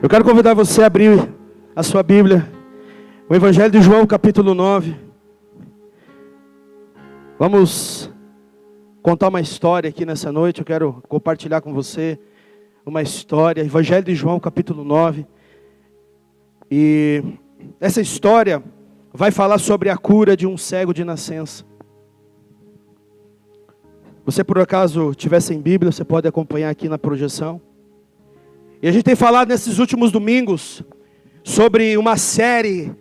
Eu quero convidar você a abrir a sua Bíblia, o Evangelho de João, capítulo 9. Vamos contar uma história aqui nessa noite. Eu quero compartilhar com você uma história, Evangelho de João, capítulo 9. E essa história vai falar sobre a cura de um cego de nascença. Você por acaso tiver sem Bíblia, você pode acompanhar aqui na projeção. E a gente tem falado nesses últimos domingos sobre uma série,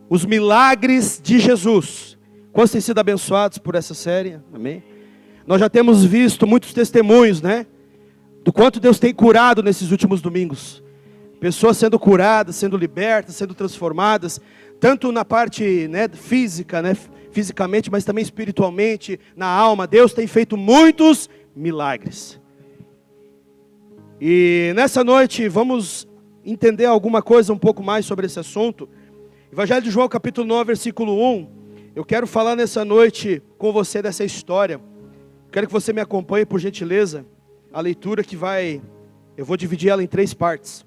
Os Milagres de Jesus. Quantos têm sido abençoados por essa série? Amém? Nós já temos visto muitos testemunhos, né? Do quanto Deus tem curado nesses últimos domingos. Pessoas sendo curadas, sendo libertas, sendo transformadas, tanto na parte, né, física, né, fisicamente, mas também espiritualmente, na alma. Deus tem feito muitos milagres. E nessa noite vamos entender alguma coisa um pouco mais sobre esse assunto. Evangelho de João, capítulo 9, versículo 1. Eu quero falar nessa noite com você dessa história. Quero que você me acompanhe, por gentileza. A leitura eu vou dividir ela em 3 partes.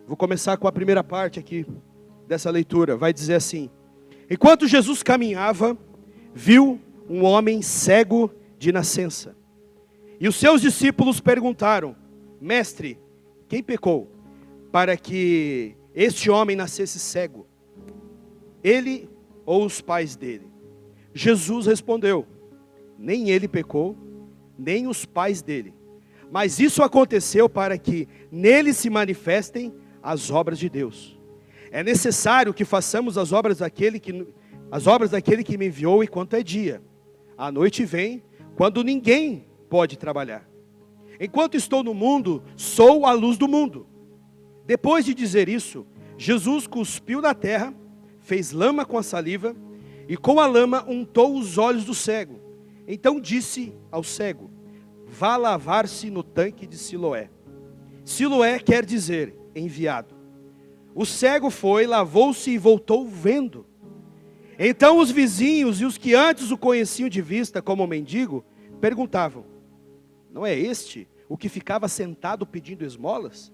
Vou começar com a primeira parte aqui dessa leitura. Vai dizer assim: enquanto Jesus caminhava, viu um homem cego de nascença. E os seus discípulos perguntaram: Mestre, quem pecou para que este homem nascesse cego? Ele ou os pais dele? Jesus respondeu: nem ele pecou, nem os pais dele. Mas isso aconteceu para que nele se manifestem as obras de Deus. É necessário que façamos as obras daquele que me enviou enquanto é dia. A noite vem, quando ninguém pode trabalhar. Enquanto estou no mundo, sou a luz do mundo. Depois de dizer isso, Jesus cuspiu na terra, fez lama com a saliva, e com a lama untou os olhos do cego. Então disse ao cego: vá lavar-se no tanque de Siloé. Siloé quer dizer enviado. O cego foi, lavou-se e voltou vendo. Então os vizinhos e os que antes o conheciam de vista como mendigo, perguntavam: não é este o que ficava sentado pedindo esmolas?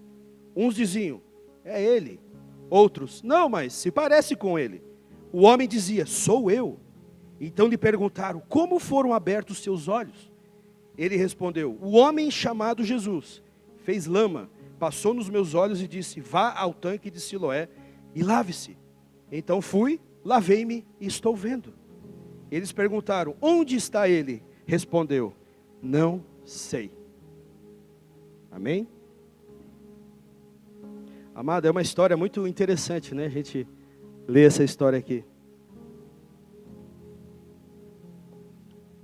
Uns diziam: é ele. Outros: não, mas se parece com ele. O homem dizia: sou eu. Então lhe perguntaram: como foram abertos os seus olhos? Ele respondeu: o homem chamado Jesus fez lama, passou nos meus olhos e disse: vá ao tanque de Siloé e lave-se. Então fui, lavei-me e estou vendo. Eles perguntaram: onde está ele? Respondeu: não sei. Amém? Amado, é uma história muito interessante, né? A gente lê essa história aqui.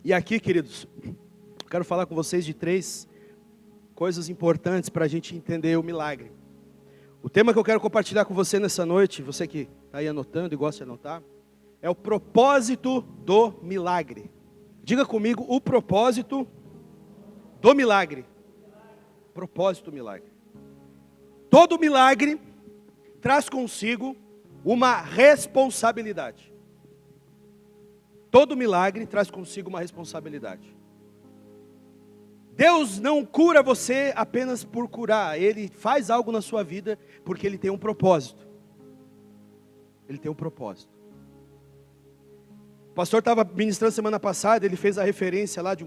E aqui, queridos, quero falar com vocês de 3 coisas importantes para a gente entender o milagre. O tema que eu quero compartilhar com você nessa noite, você que está aí anotando e gosta de anotar, é o propósito do milagre. Diga comigo: o propósito do milagre. Propósito do milagre. Todo milagre traz consigo uma responsabilidade. Todo milagre traz consigo uma responsabilidade. Deus não cura você apenas por curar. Ele faz algo na sua vida porque Ele tem um propósito. Ele tem um propósito. O pastor estava ministrando semana passada, ele fez a referência lá de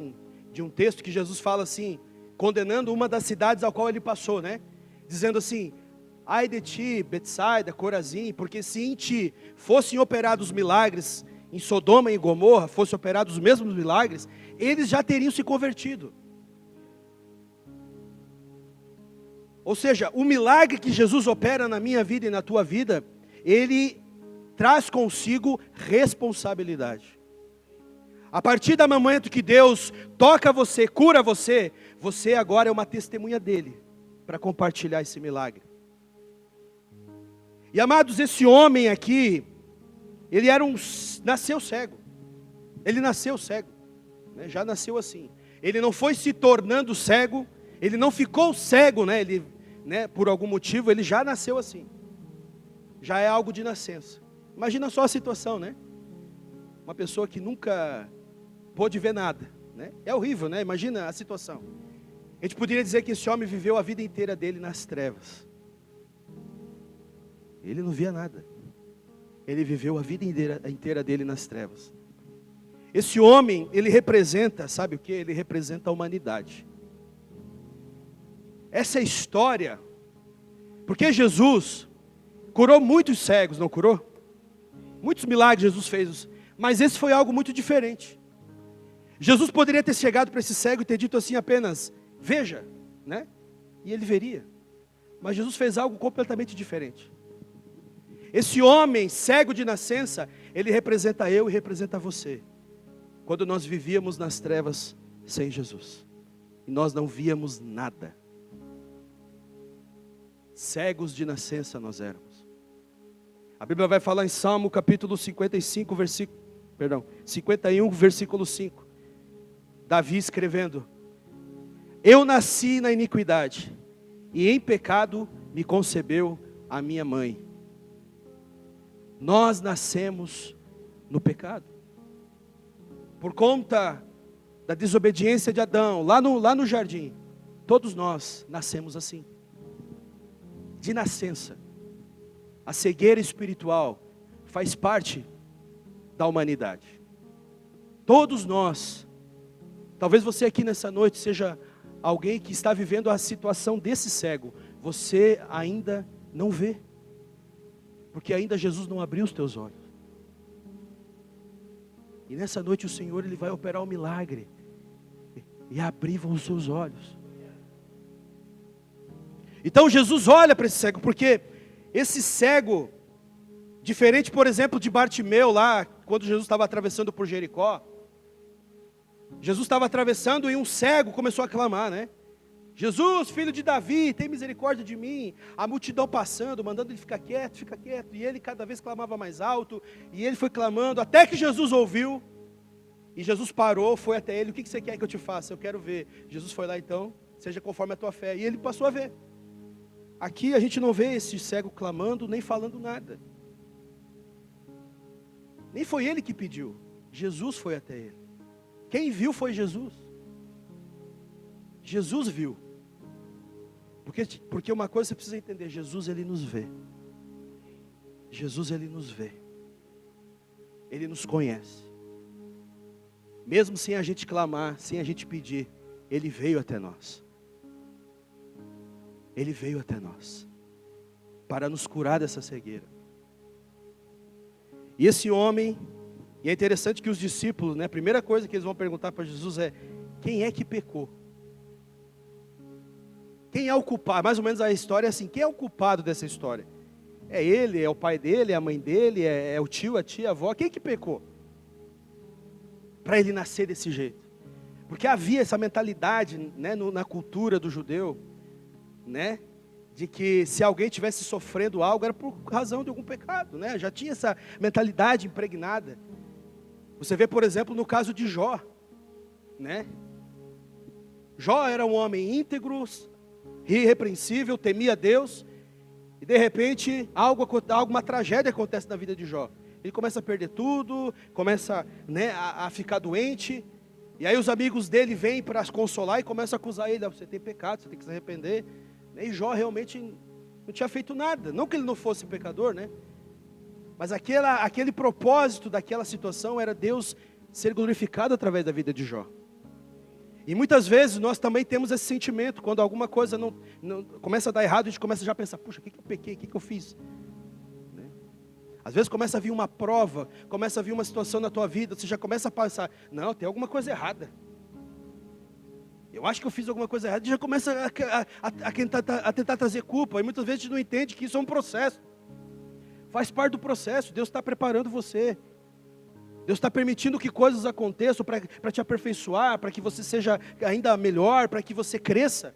um texto que Jesus fala assim, condenando uma das cidades ao qual ele passou, né? Dizendo assim: ai de ti, Betsaida, Corazim, porque se em ti fossem operados milagres, em Sodoma e Gomorra fossem operados os mesmos milagres, eles já teriam se convertido. Ou seja, o milagre que Jesus opera na minha vida e na tua vida, ele traz consigo responsabilidade. A partir do momento que Deus toca você, cura você, você agora é uma testemunha dele, para compartilhar esse milagre. E amados, esse homem aqui, ele nasceu cego. Ele nasceu cego, né? Já nasceu assim. Ele não foi se tornando cego, ele não ficou cego, né? Ele, né, por algum motivo, ele já nasceu assim. Já é algo de nascença. Imagina só a situação, né? Uma pessoa que nunca pôde ver nada, né? É horrível, né? Imagina a situação. A gente poderia dizer que esse homem viveu a vida inteira dele nas trevas. Ele não via nada. Ele viveu a vida inteira dele nas trevas. Esse homem, ele representa, sabe o que? Ele representa a humanidade. Essa é a história. Porque Jesus curou muitos cegos, não curou? Muitos milagres Jesus fez. Mas esse foi algo muito diferente. Jesus poderia ter chegado para esse cego e ter dito assim apenas, veja, né? E ele veria. Mas Jesus fez algo completamente diferente. Esse homem cego de nascença, ele representa eu e representa você. Quando nós vivíamos nas trevas sem Jesus. E nós não víamos nada. Cegos de nascença nós éramos. A Bíblia vai falar em Salmo capítulo 51, versículo 5. Davi escrevendo: eu nasci na iniquidade, e em pecado me concebeu a minha mãe. Nós nascemos no pecado. Por conta da desobediência de Adão, lá no jardim, todos nós nascemos assim. De nascença. A cegueira espiritual faz parte da humanidade. Todos nós, talvez você aqui nessa noite seja alguém que está vivendo a situação desse cego. Você ainda não vê. Porque ainda Jesus não abriu os teus olhos. E nessa noite o Senhor, Ele vai operar um milagre. E abrir os seus olhos. Então Jesus olha para esse cego, porque esse cego, diferente por exemplo de Bartimeu lá, quando Jesus estava atravessando por Jericó. Jesus estava atravessando e um cego começou a clamar, né? Jesus, filho de Davi, tem misericórdia de mim. A multidão passando, mandando ele ficar quieto, fica quieto. E ele cada vez clamava mais alto. E ele foi clamando, até que Jesus ouviu. E Jesus parou, foi até ele. O que você quer que eu te faça? Eu quero ver. Jesus foi lá então, seja conforme a tua fé. E ele passou a ver. Aqui a gente não vê esse cego clamando, nem falando nada. Nem foi ele que pediu. Jesus foi até ele. Quem viu foi Jesus. Jesus viu. Porque uma coisa você precisa entender, Jesus Ele nos vê. Jesus Ele nos vê. Ele nos conhece. Mesmo sem a gente clamar, sem a gente pedir, Ele veio até nós. Ele veio até nós. Para nos curar dessa cegueira. E esse homem, e é interessante que os discípulos, né, a primeira coisa que eles vão perguntar para Jesus é: quem é que pecou? Quem é o culpado? Mais ou menos a história é assim, quem é o culpado dessa história? É ele, é o pai dele, é a mãe dele, é o tio, a tia, a avó? Quem que pecou? Para ele nascer desse jeito. Porque havia essa mentalidade, né, na cultura do judeu, né, de que se alguém estivesse sofrendo algo, era por razão de algum pecado, né? Já tinha essa mentalidade impregnada. Você vê, por exemplo, no caso de Jó, né? Jó era um homem íntegro, irrepreensível, temia Deus, e de repente uma tragédia acontece na vida de Jó. Ele começa a perder tudo, começa, né, a ficar doente, e aí os amigos dele vêm para consolar e começam a acusar ele: você tem pecado, você tem que se arrepender. E Jó realmente não tinha feito nada, não que ele não fosse pecador, né? Mas aquele propósito daquela situação era Deus ser glorificado através da vida de Jó. E muitas vezes nós também temos esse sentimento, quando alguma coisa não começa a dar errado, a gente começa já a pensar: puxa, o que eu pequei, o que eu fiz? Né? Às vezes começa a vir uma prova, começa a vir uma situação na tua vida, você já começa a pensar: não, tem alguma coisa errada. Eu acho que eu fiz alguma coisa errada, e já começa a tentar trazer culpa, e muitas vezes a gente não entende que isso é um processo. Faz parte do processo, Deus está preparando você. Deus está permitindo que coisas aconteçam para te aperfeiçoar, para que você seja ainda melhor, para que você cresça.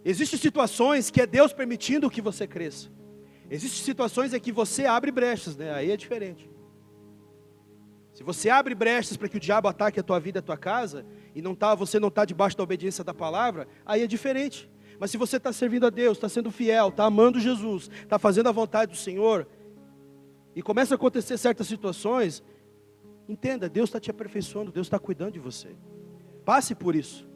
Existem situações que é Deus permitindo que você cresça. Existem situações em que você abre brechas, né? Aí é diferente. Se você abre brechas para que o diabo ataque a tua vida, a tua casa, e você não está debaixo da obediência da palavra, aí é diferente. Mas se você está servindo a Deus, está sendo fiel, está amando Jesus, está fazendo a vontade do Senhor, e começa a acontecer certas situações, entenda, Deus está te aperfeiçoando, Deus está cuidando de você. Passe por isso.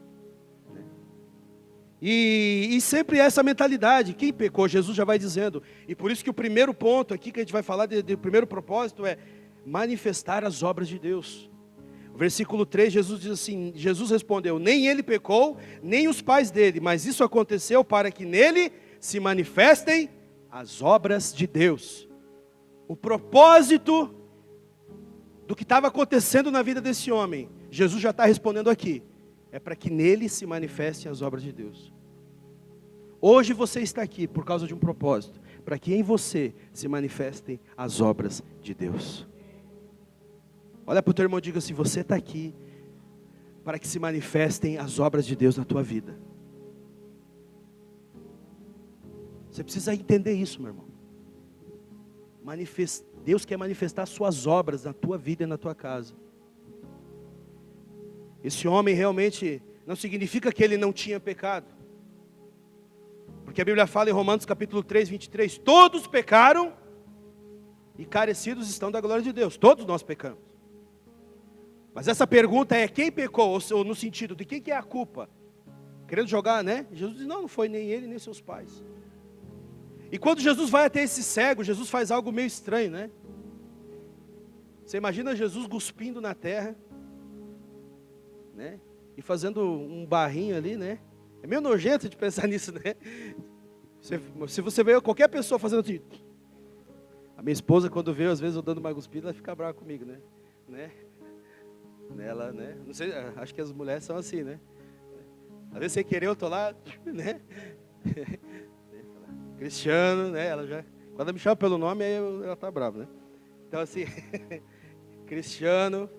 E sempre essa mentalidade, quem pecou, Jesus já vai dizendo. E por isso que o primeiro ponto aqui que a gente vai falar, do primeiro propósito é manifestar as obras de Deus. O versículo 3, Jesus diz assim, Jesus respondeu, nem ele pecou, nem os pais dele, mas isso aconteceu para que nele se manifestem as obras de Deus. O propósito do que estava acontecendo na vida desse homem, Jesus já está respondendo aqui. É para que nele se manifestem as obras de Deus. Hoje você está aqui por causa de um propósito. Para que em você se manifestem as obras de Deus. Olha para o teu irmão e diga assim, você está aqui para que se manifestem as obras de Deus na tua vida. Você precisa entender isso, meu irmão. Deus quer manifestar suas obras na tua vida e na tua casa. Esse homem realmente não significa que ele não tinha pecado. Porque a Bíblia fala em Romanos capítulo 3, 23, todos pecaram e carecidos estão da glória de Deus. Todos nós pecamos. Mas essa pergunta é quem pecou, ou no sentido de quem que é a culpa? Querendo jogar, né? Jesus diz, não foi nem ele, nem seus pais. E quando Jesus vai até esse cego, Jesus faz algo meio estranho, né? Você imagina Jesus cuspindo na terra, né? E fazendo um barrinho ali, né? É meio nojento de pensar nisso, né? Se você vê qualquer pessoa fazendo assim, a minha esposa quando vê, às vezes eu dando uma cuspida, ela fica brava comigo, né? Ela, né? Não sei, acho que as mulheres são assim, né? Às vezes sem querer eu tô lá, né? Cristiano, né? Ela já, quando ela me chama pelo nome, aí ela tá brava, né? Então assim, Cristiano.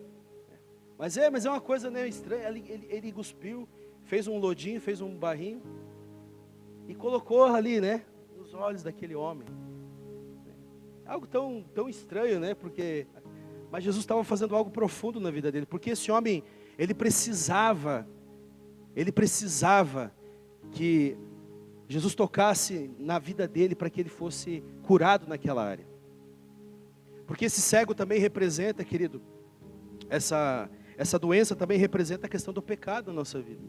Mas é uma coisa, né, estranha. Ele cuspiu, fez um lodinho, fez um barrinho e colocou ali, né, nos olhos daquele homem. Algo tão estranho, né? Mas Jesus estava fazendo algo profundo na vida dele, porque esse homem, ele precisava que Jesus tocasse na vida dele para que ele fosse curado naquela área. Porque esse cego também representa, querido, essa doença também representa a questão do pecado na nossa vida.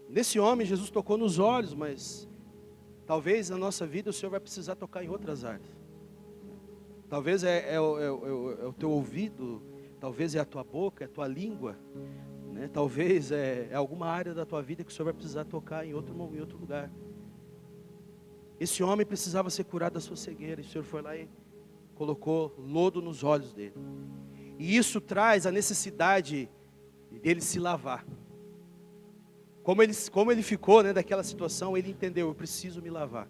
Nesse homem, Jesus tocou nos olhos, mas talvez na nossa vida o Senhor vai precisar tocar em outras áreas. Talvez é o teu ouvido, talvez é a tua boca, é a tua língua, né? Talvez é alguma área da tua vida que o Senhor vai precisar tocar em outro lugar. Esse homem precisava ser curado da sua cegueira, e o Senhor foi lá e colocou lodo nos olhos dele. E isso traz a necessidade dele se lavar. Como ele ficou, né, daquela situação, ele entendeu, eu preciso me lavar.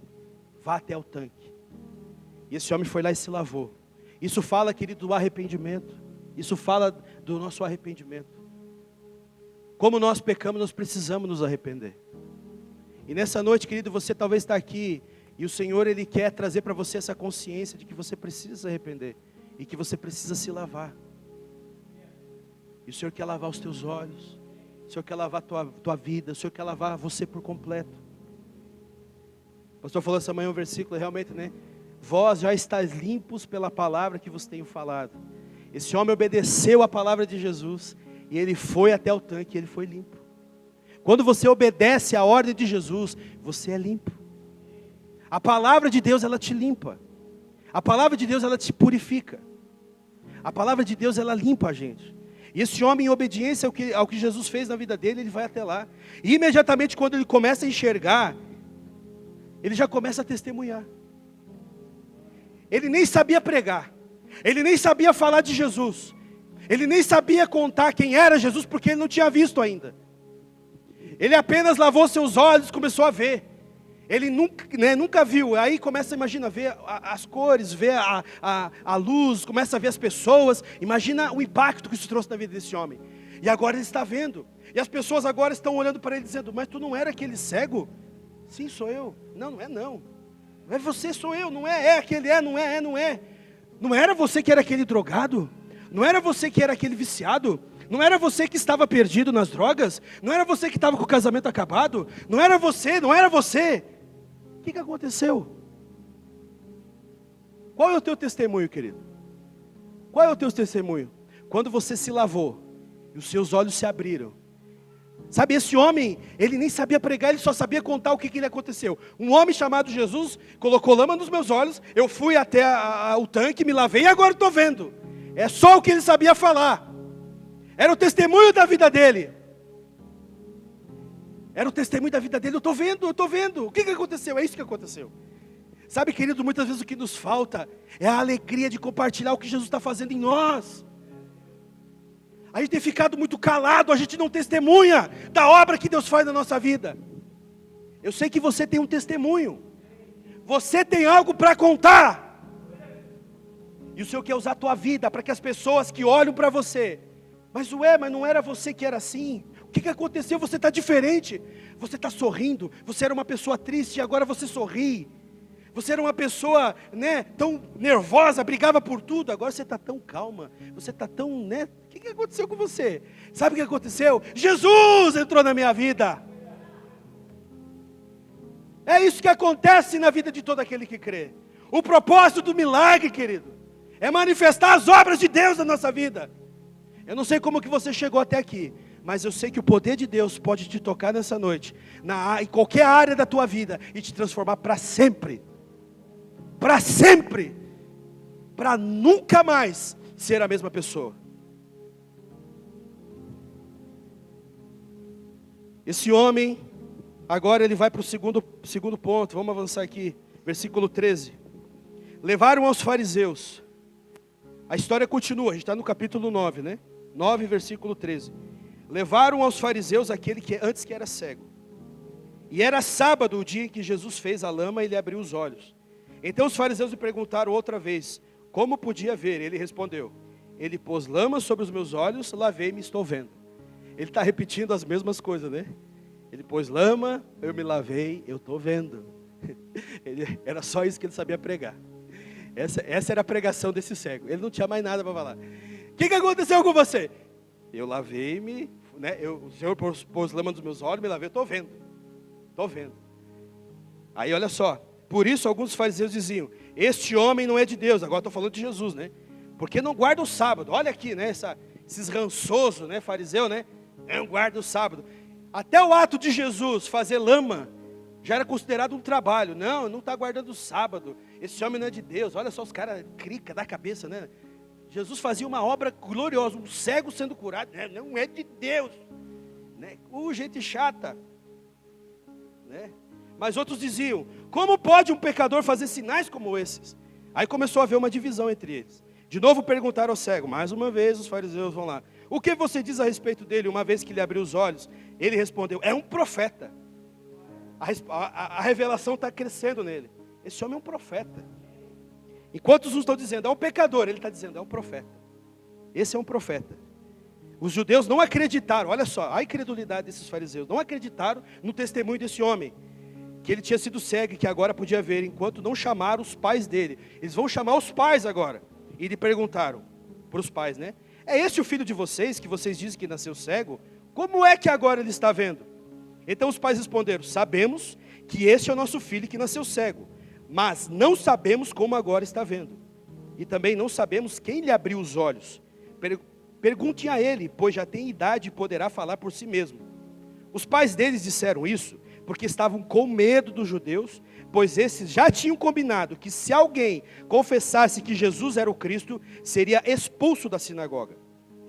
Vá até o tanque. E esse homem foi lá e se lavou. Isso fala, querido, do arrependimento. Isso fala do nosso arrependimento. Como nós pecamos, nós precisamos nos arrepender. E nessa noite, querido, você talvez está aqui e o Senhor, Ele quer trazer para você essa consciência de que você precisa se arrepender e que você precisa se lavar. E o Senhor quer lavar os teus olhos, o Senhor quer lavar a tua vida, o Senhor quer lavar você por completo. O pastor falou essa manhã um versículo, realmente, né? Vós já estáis limpos pela palavra que vos tenho falado. Esse homem obedeceu a palavra de Jesus e ele foi até o tanque e ele foi limpo. Quando você obedece à ordem de Jesus, você é limpo. A palavra de Deus, ela te limpa. A palavra de Deus, ela te purifica. A palavra de Deus, ela limpa a gente. E esse homem, em obediência ao que Jesus fez na vida dele, ele vai até lá. E imediatamente, quando ele começa a enxergar, ele já começa a testemunhar. Ele nem sabia pregar. Ele nem sabia falar de Jesus. Ele nem sabia contar quem era Jesus, porque ele não tinha visto ainda. Ele apenas lavou seus olhos e começou a ver. Ele nunca viu. Aí começa, imagina, ver as cores, ver a luz, começa a ver as pessoas. Imagina o impacto que isso trouxe na vida desse homem. E agora ele está vendo. E as pessoas agora estão olhando para ele dizendo, mas tu não era aquele cego? Sim, sou eu. Não, não é não. Não é você, sou eu. Não é, é aquele, não é, não é. Não era você que era aquele drogado? Não era você que era aquele viciado? Não era você que estava perdido nas drogas? Não era você que estava com o casamento acabado? Não era você, não era você. O que aconteceu? Qual é o teu testemunho, querido? Qual é o teu testemunho? Quando você se lavou e os seus olhos se abriram, Sabe, esse homem, ele nem sabia pregar, ele só sabia contar o que lhe aconteceu. Um homem chamado Jesus colocou lama nos meus olhos, eu fui até o tanque, me lavei e agora estou vendo. É só o que ele sabia falar. Era o testemunho da vida dele. Era o testemunho da vida dele, eu estou vendo. O que aconteceu? É isso que aconteceu. Sabe, querido, muitas vezes o que nos falta é a alegria de compartilhar o que Jesus está fazendo em nós. A gente tem ficado muito calado, a gente não testemunha da obra que Deus faz na nossa vida. Eu sei que você tem um testemunho. Você tem algo para contar. E o Senhor quer usar a tua vida para que as pessoas que olham para você, mas não era você que era assim. O que aconteceu? Você está diferente. Você está sorrindo. Você era uma pessoa triste e agora você sorri. Você era uma pessoa, tão nervosa, brigava por tudo. Agora você está tão calma. Você está tão, O que aconteceu com você? Sabe o que aconteceu? Jesus entrou na minha vida. É isso que acontece na vida de todo aquele que crê. O propósito do milagre, querido, é manifestar as obras de Deus na nossa vida. Eu não sei como que você chegou até aqui, mas eu sei que o poder de Deus pode te tocar nessa noite, em qualquer área da tua vida, e te transformar para sempre. Para sempre. Para nunca mais ser a mesma pessoa. Esse homem, agora ele vai para o segundo ponto, vamos avançar aqui, versículo 13. Levaram aos fariseus. A história continua, a gente está no capítulo 9, 9, versículo 13. Levaram aos fariseus aquele que antes que era cego. E era sábado o dia em que Jesus fez a lama e lhe abriu os olhos. Então os fariseus lhe perguntaram outra vez, como podia ver? Ele respondeu, ele pôs lama sobre os meus olhos, lavei-me e estou vendo. Ele está repetindo as mesmas coisas, Ele pôs lama, eu me lavei, eu estou vendo. Era só isso que ele sabia pregar. Essa era a pregação desse cego. Ele não tinha mais nada para falar. O que aconteceu com você? Eu lavei-me, o Senhor pôs lama nos meus olhos, me lavei, estou vendo. Estou vendo. Aí olha só. Por isso alguns fariseus diziam, este homem não é de Deus. Agora estou falando de Jesus, Porque não guarda o sábado. Olha aqui, esses rançosos, fariseu, não guarda o sábado. Até o ato de Jesus fazer lama já era considerado um trabalho. Não está guardando o sábado. Esse homem não é de Deus. Olha só os caras crica da cabeça, Jesus fazia uma obra gloriosa, um cego sendo curado. Não é de Deus. Gente chata. Mas outros diziam, como pode um pecador fazer sinais como esses? Aí começou a haver uma divisão entre eles. De novo perguntaram ao cego, mais uma vez os fariseus vão lá. O que você diz a respeito dele, uma vez que lhe abriu os olhos? Ele respondeu, é um profeta. A revelação está crescendo nele. Esse homem é um profeta. Enquanto uns estão dizendo, é um pecador, ele está dizendo, é um profeta. Esse é um profeta. Os judeus não acreditaram, olha só, a incredulidade desses fariseus, não acreditaram no testemunho desse homem, que ele tinha sido cego e que agora podia ver, enquanto não chamaram os pais dele. Eles vão chamar os pais agora. E lhe perguntaram para os pais, é este o filho de vocês, que vocês dizem que nasceu cego? Como é que agora ele está vendo? Então os pais responderam, sabemos que este é o nosso filho que nasceu cego, mas não sabemos como agora está vendo. E também não sabemos quem lhe abriu os olhos. Perguntem a ele, pois já tem idade e poderá falar por si mesmo. Os pais deles disseram isso, porque estavam com medo dos judeus, pois esses já tinham combinado que se alguém confessasse que Jesus era o Cristo, seria expulso da sinagoga.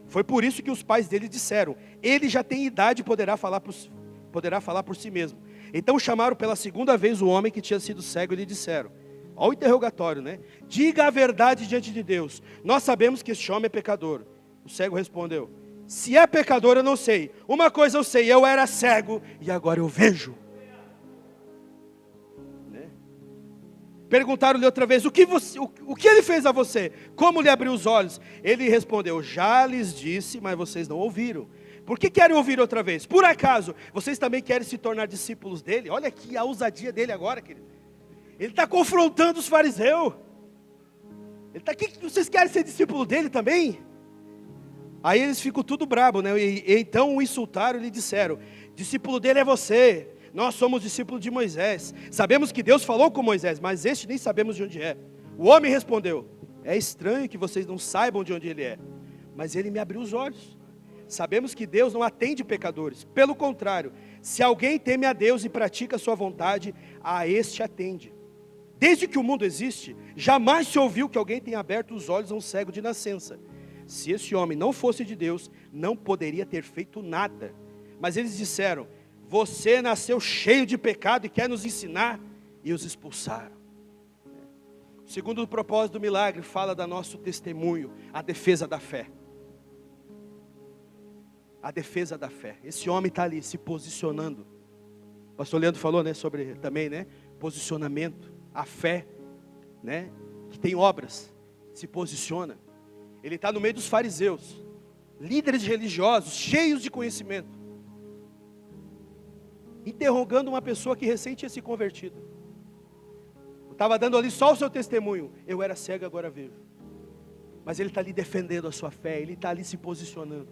Foi por isso que os pais dele disseram, ele já tem idade e poderá falar por si mesmo. Então chamaram pela segunda vez o homem que tinha sido cego e lhe disseram, olha o interrogatório, diga a verdade diante de Deus, nós sabemos que este homem é pecador. O cego respondeu, se é pecador eu não sei, uma coisa eu sei, eu era cego e agora eu vejo. Perguntaram-lhe outra vez, o que ele fez a você? Como lhe abriu os olhos? Ele respondeu, já lhes disse, mas vocês não ouviram. Por que querem ouvir outra vez? Por acaso, vocês também querem se tornar discípulos dele? Olha aqui a ousadia dele agora, querido. Ele está confrontando os fariseus. Ele está aqui, vocês querem ser discípulo dele também? Aí eles ficam tudo brabo, E então o insultaram e lhe disseram, discípulo dele é você. Nós somos discípulos de Moisés. Sabemos que Deus falou com Moisés, mas este nem sabemos de onde é. O homem respondeu, é estranho que vocês não saibam de onde ele é, mas ele me abriu os olhos. sabemos que Deus não atende pecadores. Pelo contrário, se alguém teme a Deus e pratica a sua vontade, a este atende. Desde que o mundo existe, jamais se ouviu que alguém tenha aberto os olhos a um cego de nascença. Se esse homem não fosse de Deus, não poderia ter feito nada. Mas eles disseram: você nasceu cheio de pecado e quer nos ensinar? E os expulsaram. O segundo propósito do milagre fala do nosso testemunho, a defesa da fé. A defesa da fé. Esse homem está ali se posicionando. O pastor Leandro falou, né, sobre também, né, posicionamento, a fé, né, que tem obras, se posiciona. Ele está no meio dos fariseus, líderes religiosos, cheios de conhecimento, interrogando uma pessoa que recém tinha se convertido. Estava dando ali só o seu testemunho. Eu era cego, agora vejo. Mas ele está ali defendendo a sua fé, ele está ali se posicionando.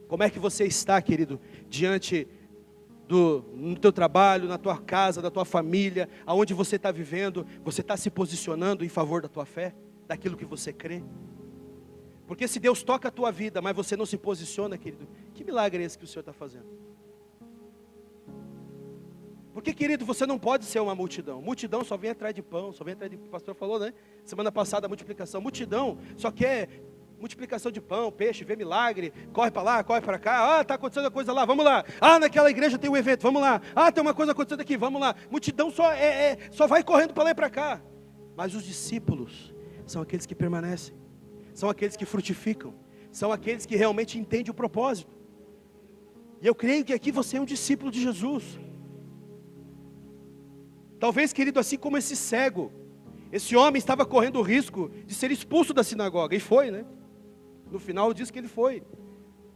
Como é que você está, querido, diante no teu trabalho, na tua casa, da tua família, aonde você está vivendo? Você está se posicionando em favor da tua fé, daquilo que você crê? Porque se Deus toca a tua vida, mas você não se posiciona, querido, que milagre é esse que o Senhor está fazendo? Porque, querido, você não pode ser uma multidão. Multidão só vem atrás de pão, só vem atrás de... O pastor falou, né? Semana passada, a multiplicação. Multidão só quer multiplicação de pão, peixe, vê milagre, corre para lá, corre para cá. Ah, está acontecendo a coisa lá, vamos lá. Ah, naquela igreja tem um evento, vamos lá. Ah, tem uma coisa acontecendo aqui, vamos lá. Multidão só vai correndo para lá e para cá. Mas os discípulos são aqueles que permanecem, são aqueles que frutificam, são aqueles que realmente entendem o propósito. E eu creio que aqui você é um discípulo de Jesus. Talvez, querido, assim como esse cego, esse homem estava correndo o risco de ser expulso da sinagoga, e foi, né? No final diz que ele foi,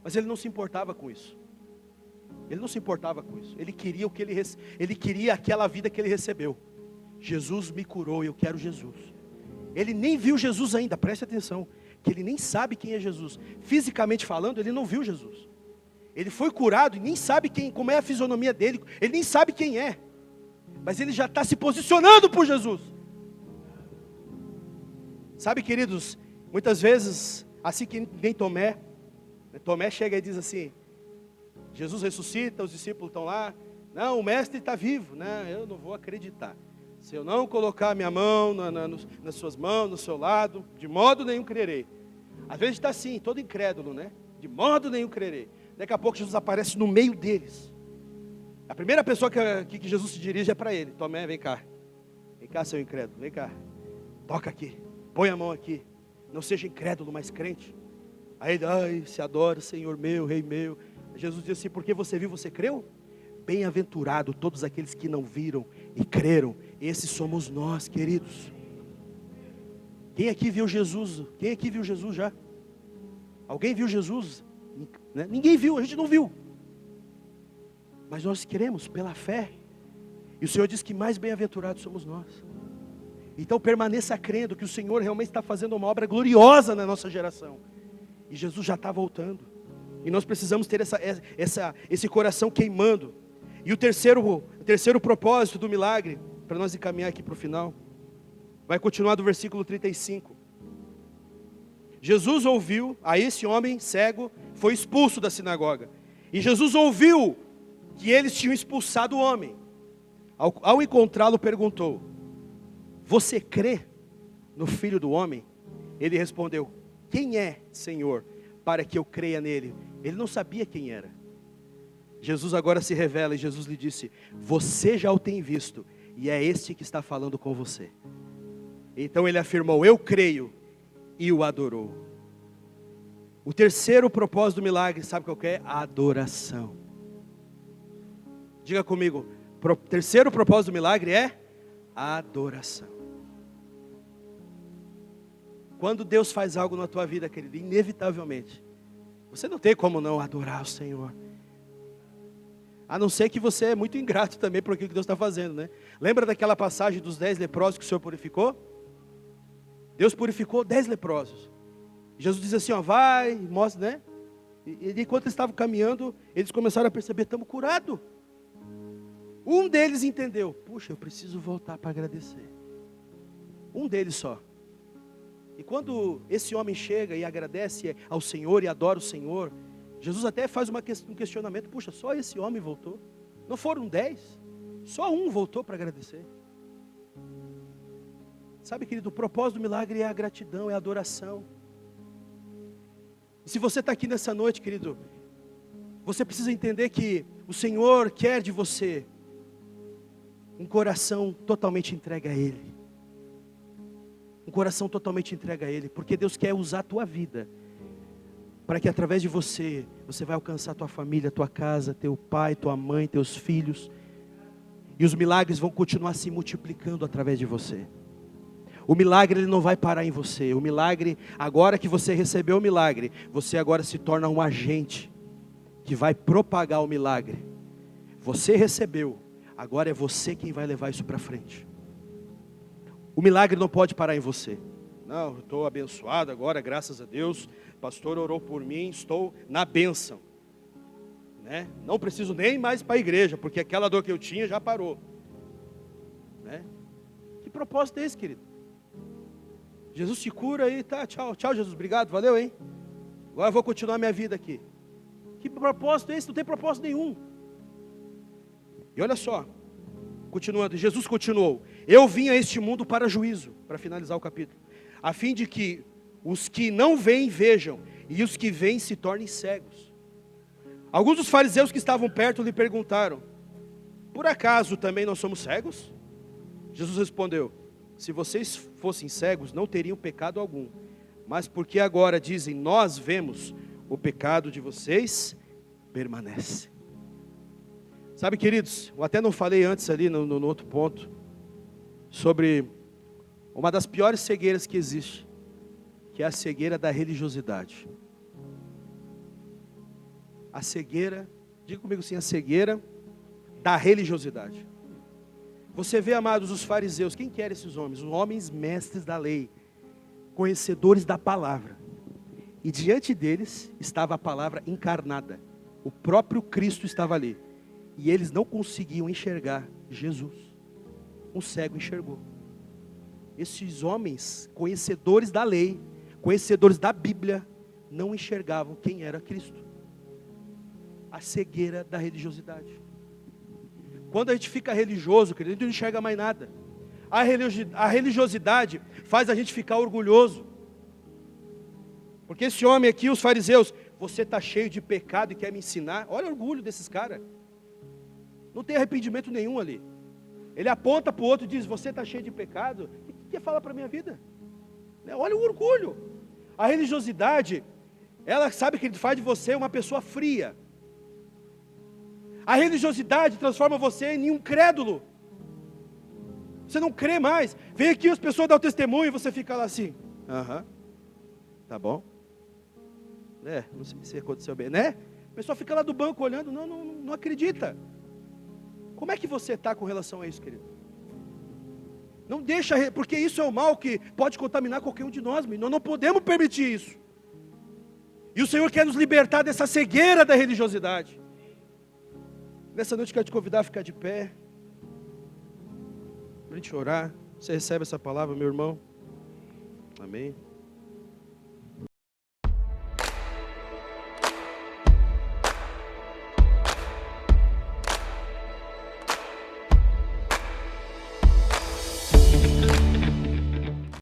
mas ele não se importava com isso. Ele não se importava com isso. Ele queria ele queria aquela vida que ele recebeu. Jesus me curou e eu quero Jesus. Ele nem viu Jesus ainda, preste atenção, que ele nem sabe quem é Jesus. Fisicamente falando, ele não viu Jesus. Ele foi curado e nem sabe como é a fisionomia dele, ele nem sabe quem é. Mas ele já está se posicionando por Jesus. Sabe, queridos, muitas vezes, assim que nem Tomé chega e diz assim: Jesus ressuscita, os discípulos estão lá. Não, o mestre está vivo. Não, eu não vou acreditar. Se eu não colocar a minha mão nas suas mãos, no seu lado, de modo nenhum crerei. Às vezes está assim, todo incrédulo, né? De modo nenhum crerei. Daqui a pouco Jesus aparece no meio deles. A primeira pessoa que Jesus se dirige é para ele: Tomé, vem cá, seu incrédulo, vem cá, toca aqui, põe a mão aqui, não seja incrédulo, mas crente. Aí ele, se adora, Senhor meu, Rei meu. Jesus diz assim: porque você viu, você creu? Bem-aventurado todos aqueles que não viram e creram. Esses somos nós, queridos. Quem aqui viu Jesus? Quem aqui viu Jesus já? Alguém viu Jesus? Né? Ninguém viu, a gente não viu. Mas nós queremos pela fé. E o Senhor diz que mais bem-aventurados somos nós. Então permaneça crendo que o Senhor realmente está fazendo uma obra gloriosa na nossa geração. E Jesus já está voltando. E nós precisamos ter esse coração queimando. E o terceiro propósito do milagre, para nós encaminhar aqui para o final, vai continuar do versículo 35. Jesus ouviu, a esse homem cego foi expulso da sinagoga. E Jesus ouviu que eles tinham expulsado o homem. Ao encontrá-lo, perguntou: você crê no Filho do Homem? Ele respondeu: quem é, Senhor, para que eu creia nele? Ele não sabia quem era. Jesus agora se revela e Jesus lhe disse: você já o tem visto, e é este que está falando com você. Então ele afirmou: eu creio, e o adorou. O terceiro propósito do milagre, sabe qual que é? A adoração. Diga comigo, terceiro propósito do milagre é a adoração. Quando Deus faz algo na tua vida, querido, inevitavelmente, você não tem como não adorar o Senhor. A não ser que você é muito ingrato também por aquilo que Deus está fazendo, né? Lembra daquela passagem dos 10 leprosos que o Senhor purificou? Deus purificou 10 leprosos. Jesus diz assim, ó, vai, mostra, né? E enquanto eles estavam caminhando, eles começaram a perceber: estamos curados. Um deles entendeu: puxa, eu preciso voltar para agradecer. Um deles só. E quando esse homem chega e agradece ao Senhor e adora o Senhor, Jesus até faz um questionamento, puxa, só esse homem voltou? Não foram 10? Só um voltou para agradecer. Sabe, querido, o propósito do milagre é a gratidão, é a adoração. E se você está aqui nessa noite, querido, você precisa entender que o Senhor quer de você um coração totalmente entregue a Ele. Um coração totalmente entregue a Ele, porque Deus quer usar a tua vida, para que através de você, você vai alcançar a tua família, a tua casa, teu pai, tua mãe, teus filhos. E os milagres vão continuar se multiplicando através de você. O milagre ele não vai parar em você. O milagre, agora que você recebeu o milagre, você agora se torna um agente que vai propagar o milagre. Você recebeu, agora é você quem vai levar isso para frente. O milagre não pode parar em você. Não, eu estou abençoado agora, graças a Deus. O pastor orou por mim, estou na bênção. Né? Não preciso nem mais para a igreja, porque aquela dor que eu tinha já parou. Né? Que propósito é esse, querido? Jesus te cura aí, tá, tchau, tchau Jesus, obrigado, valeu, hein? Agora eu vou continuar minha vida aqui. Que propósito é esse? Não tem propósito nenhum. E olha só, continuando, Jesus continuou: eu vim a este mundo para juízo, para finalizar o capítulo, a fim de que os que não veem vejam, e os que veem se tornem cegos. Alguns dos fariseus que estavam perto lhe perguntaram: por acaso também nós somos cegos? Jesus respondeu: se vocês fossem cegos, não teriam pecado algum. Mas porque agora dizem, nós vemos, o pecado de vocês permanece. Sabe, queridos, eu até não falei antes ali no outro ponto, sobre uma das piores cegueiras que existe, que é a cegueira da religiosidade. A cegueira, diga comigo assim, a cegueira da religiosidade. Você vê, amados, os fariseus, quem que eram esses homens? Os homens mestres da lei, conhecedores da palavra. E diante deles estava a palavra encarnada. O próprio Cristo estava ali. E eles não conseguiam enxergar Jesus. Um cego enxergou. Esses homens, conhecedores da lei, conhecedores da Bíblia, não enxergavam quem era Cristo. A cegueira da religiosidade. Quando a gente fica religioso, querido, a gente não enxerga mais nada. A religiosidade faz a gente ficar orgulhoso. Porque esse homem aqui, os fariseus, você está cheio de pecado e quer me ensinar? Olha o orgulho desses caras. Não tem arrependimento nenhum ali. Ele aponta para o outro e diz, você está cheio de pecado? O que quer falar para a minha vida? Olha o orgulho. A religiosidade, ela sabe que ele faz de você uma pessoa fria. A religiosidade transforma você em um crédulo. Você não crê mais. Vem aqui as pessoas dão testemunho e você fica lá assim. Aham, tá bom. Não sei se aconteceu bem, né? A pessoa fica lá do banco olhando, não acredita. Como é que você está com relação a isso, querido? Não deixa, porque isso é o mal que pode contaminar qualquer um de nós, nós não podemos permitir isso. E o Senhor quer nos libertar dessa cegueira da religiosidade. Nessa noite eu quero te convidar a ficar de pé, para a gente orar. Você recebe essa palavra, meu irmão? Amém.